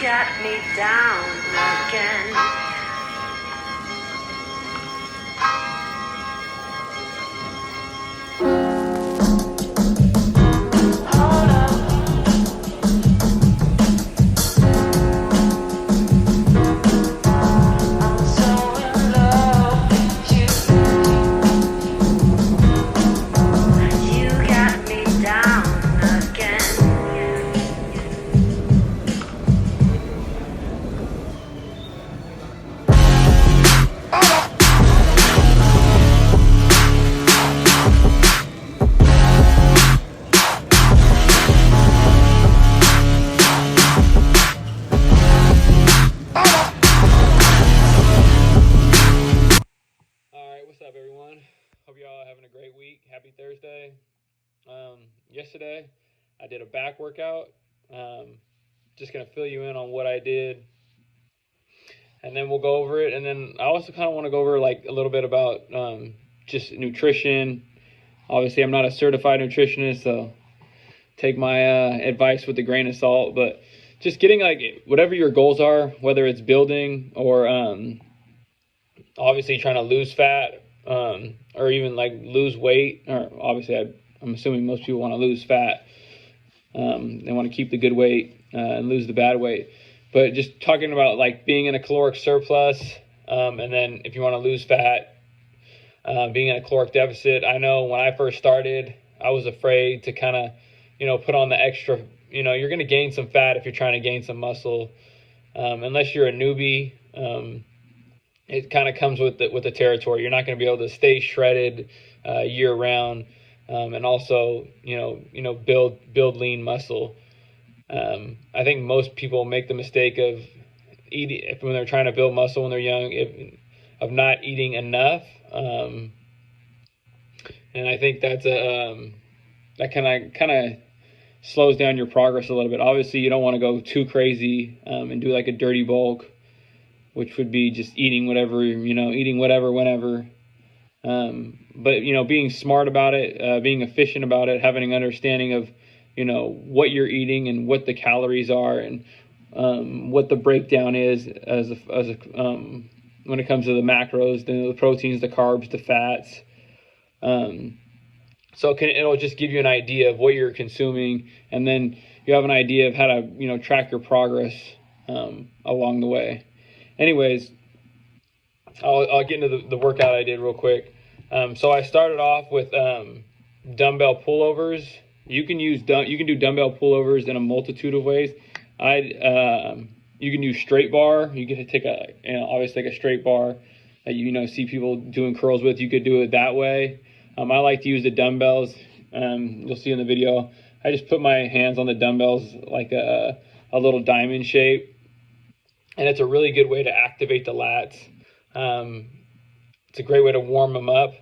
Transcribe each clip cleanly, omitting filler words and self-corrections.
got me down again. What's up, everyone? Hope y'all are having a great week. Happy Thursday. Yesterday, I did a back workout. Just going to fill you in on what I did, and then we'll go over it. And then I also kind of want to go over like a little bit about just nutrition. Obviously, I'm not a certified nutritionist, so take my advice with a grain of salt. But just getting like whatever your goals are, whether it's building or obviously trying to lose fat, or even like lose weight, or obviously I'm assuming most people want to lose fat. They want to keep the good weight and lose the bad weight. But just talking about like being in a caloric surplus, and then if you want to lose fat, being in a caloric deficit. I know when I first started, I was afraid to kind of, put on the extra, you're going to gain some fat if you're trying to gain some muscle. Unless you're a newbie, it kind of comes with the territory. You're not going to be able to stay shredded year round, and also build lean muscle. I think most people make the mistake of eating when they're trying to build muscle when they're young, of not eating enough, and I think that's that kind of slows down your progress a little bit. Obviously, you don't want to go too crazy and do like a dirty bulk, which would be just eating whatever, whenever. But, being smart about it, being efficient about it, having an understanding of, what you're eating and what the calories are, and what the breakdown is when it comes to the macros, the proteins, the carbs, the fats. So it'll just give you an idea of what you're consuming, and then you have an idea of how to, track your progress along the way. Anyways, I'll get into the workout I did real quick. So I started off with dumbbell pullovers. You can do dumbbell pullovers in a multitude of ways. You can do straight bar. You can take obviously like a straight bar that see people doing curls with. You could do it that way. I like to use the dumbbells. You'll see in the video. I just put my hands on the dumbbells like a little diamond shape. And it's a really good way to activate the lats. It's a great way to warm them up.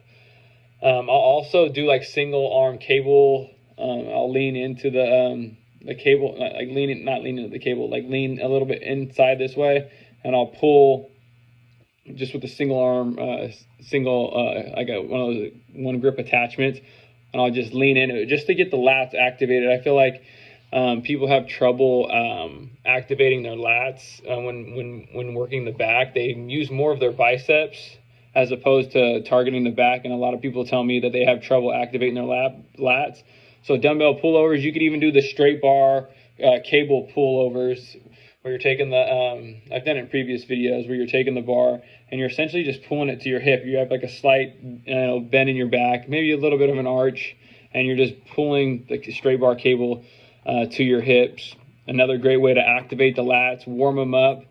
I'll also do like single arm cable. I'll lean into the cable, like not lean into the cable, like lean a little bit inside this way, and I'll pull just with a single arm, I got one of those one grip attachments, and I'll just lean into it just to get the lats activated. I feel like people have trouble activating their lats when working the back. They use more of their biceps as opposed to targeting the back, and a lot of people tell me that they have trouble activating their lats. So dumbbell pullovers, you could even do the straight bar cable pullovers, where you're taking the I've done it in previous videos, where you're taking the bar and you're essentially just pulling it to your hip. You have like a slight bend in your back, maybe a little bit of an arch, and you're just pulling the straight bar cable to your hips. Another great way to activate the lats, warm them up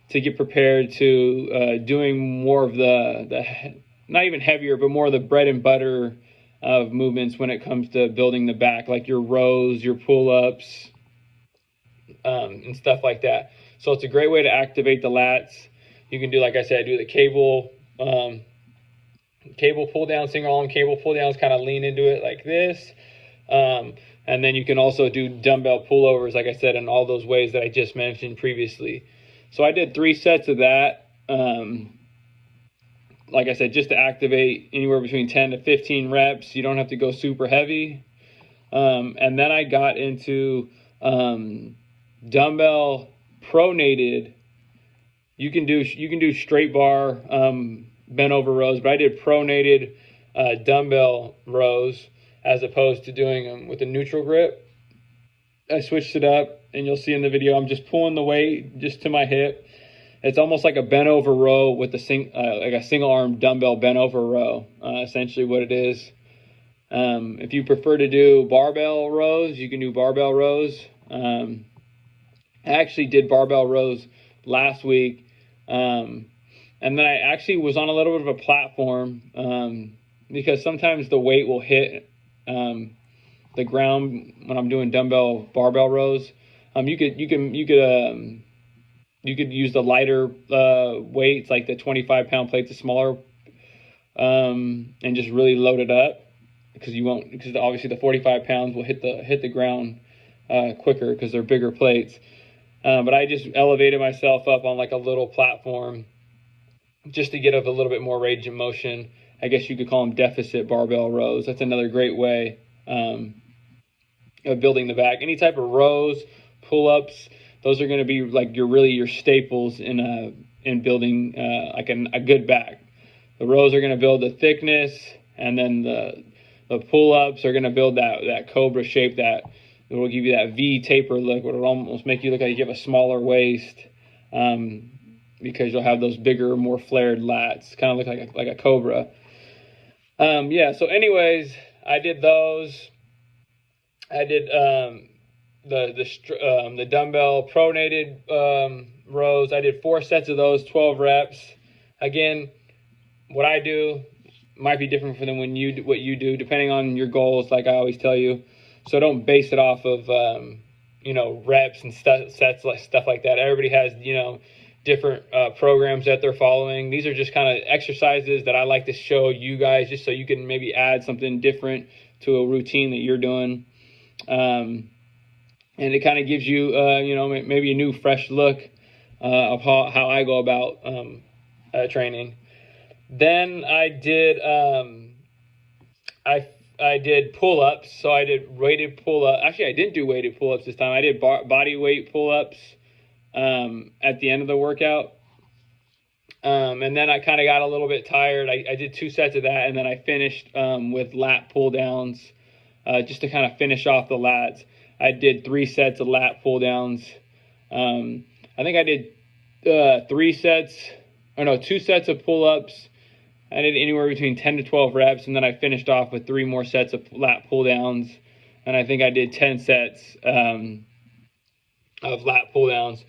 to get prepared to doing more of the not even heavier, but more of the bread and butter of movements when it comes to building the back, like your rows, your pull-ups, and stuff like that. So it's a great way to activate the lats. You can do, like I said, do the cable pull down, single arm cable pull downs, kind of lean into it like this. And then you can also do dumbbell pullovers, like I said, in all those ways that I just mentioned previously. So I did 3 sets of that. Like I said, just to activate anywhere between 10 to 15 reps. You don't have to go super heavy. And then I got into dumbbell pronated. You can do straight bar bent over rows, but I did pronated dumbbell rows as opposed to doing them with a neutral grip. I switched it up, and you'll see in the video I'm just pulling the weight just to my hip. It's almost like a bent over row with a single arm dumbbell bent over row. Essentially what it is. If you prefer to do barbell rows, you can do barbell rows. I actually did barbell rows last week, and then I actually was on a little bit of a platform because sometimes the weight will hit the ground when I'm doing dumbbell barbell rows. You could use the lighter weights, like the 25-pound plate, the smaller, and just really load it up because obviously the 45 pounds will hit the ground quicker because they're bigger plates. But I just elevated myself up on like a little platform just to get up a little bit more range of motion. I guess you could call them deficit barbell rows. That's another great way of building the back. Any type of rows, pull-ups, those are going to be like your staples in building like a good back. The rows are going to build the thickness, and then the pull-ups are going to build that cobra shape that will give you that V taper look. It will almost make you look like you have a smaller waist because you'll have those bigger, more flared lats, kind of look like a cobra. So anyways, I did those. I did the dumbbell pronated rows. I did 4 sets of those, 12 reps. Again, what I do might be different from what you do, depending on your goals, like I always tell you. So don't base it off of reps and sets, like stuff like that. Everybody has different programs that they're following. These are just kind of exercises that I like to show you guys, just so you can maybe add something different to a routine that you're doing. And it kind of gives you, maybe a new, fresh look of how I go about training. Then I did I did pull-ups. So I did weighted pull-ups. Actually, I didn't do weighted pull-ups this time. I did body weight pull-ups at the end of the workout. And then I kind of got a little bit tired. I did 2 sets of that, and then I finished with lat pull-downs just to kind of finish off the lats. I did 3 sets of lat pull-downs. I think I did 2 sets of pull-ups. I did anywhere between 10 to 12 reps, and then I finished off with 3 more sets of lat pull-downs. And I think I did 10 sets of lat pull-downs.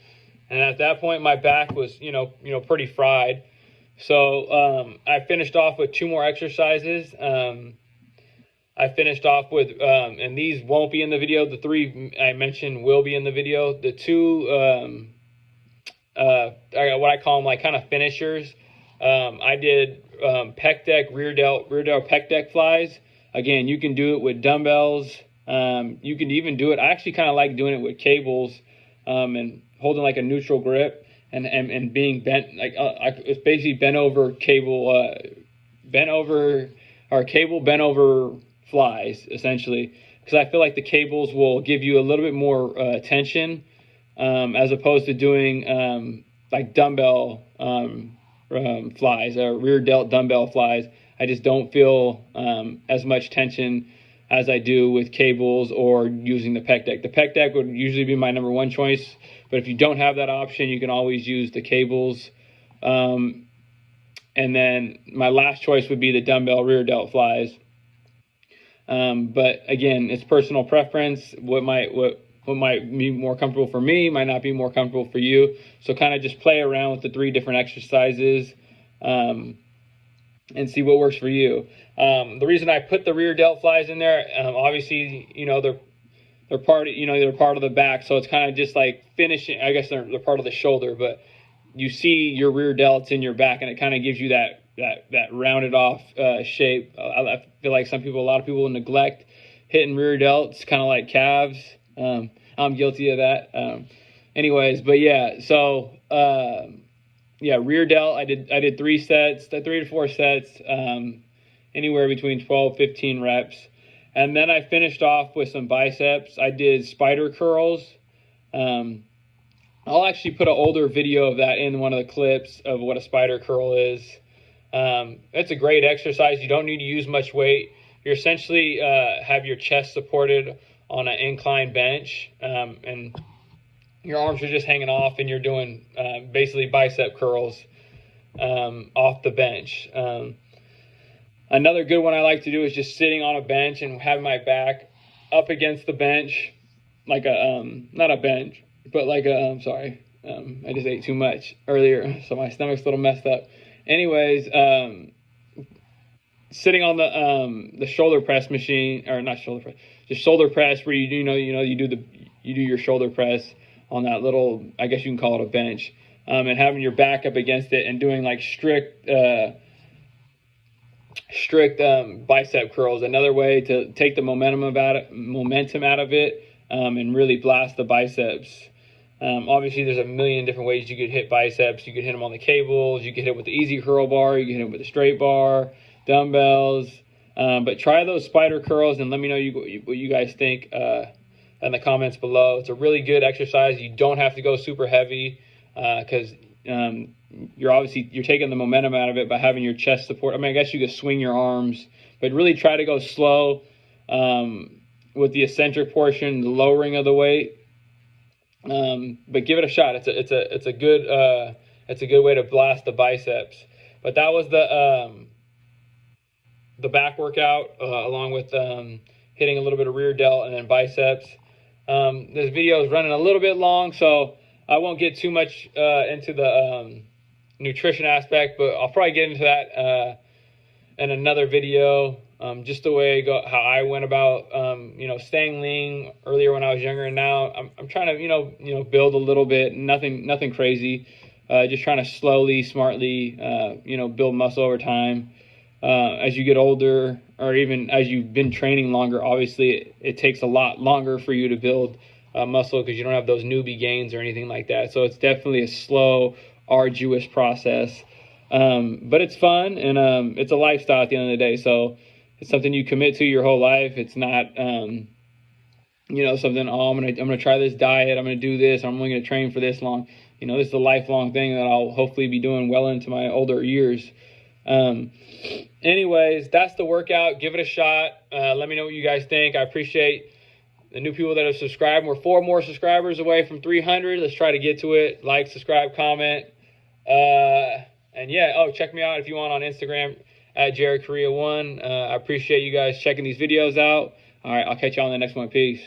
And at that point, my back was, pretty fried. So I finished off with 2 more exercises. I finished off with, and these won't be in the video. The 3 I mentioned will be in the video. The 2, what I call them like kind of finishers. I did pec deck, rear delt pec deck flies. Again, you can do it with dumbbells. You can even do it. I actually kind of like doing it with cables and holding like a neutral grip and being bent, like it's basically bent over bent over flies, essentially, because I feel like the cables will give you a little bit more tension as opposed to doing like dumbbell flies or rear delt dumbbell flies. I just don't feel as much tension as I do with cables or using the pec deck. The pec deck would usually be my number 1 choice, but if you don't have that option, you can always use the cables. And then my last choice would be the dumbbell rear delt flies. But again, it's personal preference. What might be more comfortable for me might not be more comfortable for you. So kind of just play around with the 3 different exercises and see what works for you. The reason I put the rear delt flies in there, obviously, they're part of the back, so it's kind of just like finishing. I guess they're part of the shoulder, but you see your rear delts in your back, and it kind of gives you that rounded off shape. I feel like a lot of people neglect hitting rear delts, kind of like calves. I'm guilty of that. Anyways, but yeah, so rear delt, I did 3 sets, 3 to 4 sets, anywhere between 12-15 reps. And then I finished off with some biceps. I did spider curls. I'll actually put an older video of that in one of the clips of what a spider curl is. It's a great exercise. You don't need to use much weight. You're essentially have your chest supported on an incline bench, and your arms are just hanging off, and you're doing basically bicep curls off the bench. Another good one I like to do is just sitting on a bench and having my back up against the bench, like a not a bench, but like a I just ate too much earlier, so my stomach's a little messed up. Anyways, sitting on the shoulder press machine, or not shoulder press, just shoulder press, where you do your shoulder press on that little, I guess you can call it a bench, and having your back up against it and doing like strict bicep curls. Another way to take the momentum out of it, and really blast the biceps. Obviously there's a million different ways you could hit biceps. You could hit them on the cables, you could hit with the easy curl bar, you can hit them with a straight bar, dumbbells, but try those spider curls and let me know what you guys think in the comments below. It's a really good exercise. You don't have to go super heavy, because you're taking the momentum out of it by having your chest support. I mean, I guess you could swing your arms, but really try to go slow with the eccentric portion, the lowering of the weight. But give it a shot. It's a good way to blast the biceps. But that was the back workout, along with hitting a little bit of rear delt and then biceps. This video is running a little bit long, so I won't get too much into the nutrition aspect, but I'll probably get into that in another video. Just the way how I went about staying lean earlier when I was younger, and now I'm trying to build a little bit. Nothing crazy. Just trying to slowly, smartly build muscle over time. As you get older, or even as you've been training longer, obviously it takes a lot longer for you to build muscle, because you don't have those newbie gains or anything like that. So it's definitely a slow, arduous process, but it's fun, and it's a lifestyle at the end of the day. So it's something you commit to your whole life. It's not something, I'm gonna try this diet, I'm gonna do this, I'm only gonna train for this long. This is a lifelong thing that I'll hopefully be doing well into my older years. Anyways, that's the workout. Give it a shot. Let me know what you guys think. I appreciate the new people that have subscribed. We're 4 more subscribers away from 300. Let's try to get to it. Like, subscribe, comment. And yeah, check me out if you want on Instagram at JaredKorea1. I appreciate you guys checking these videos out. All right, I'll catch you on the next one. Peace.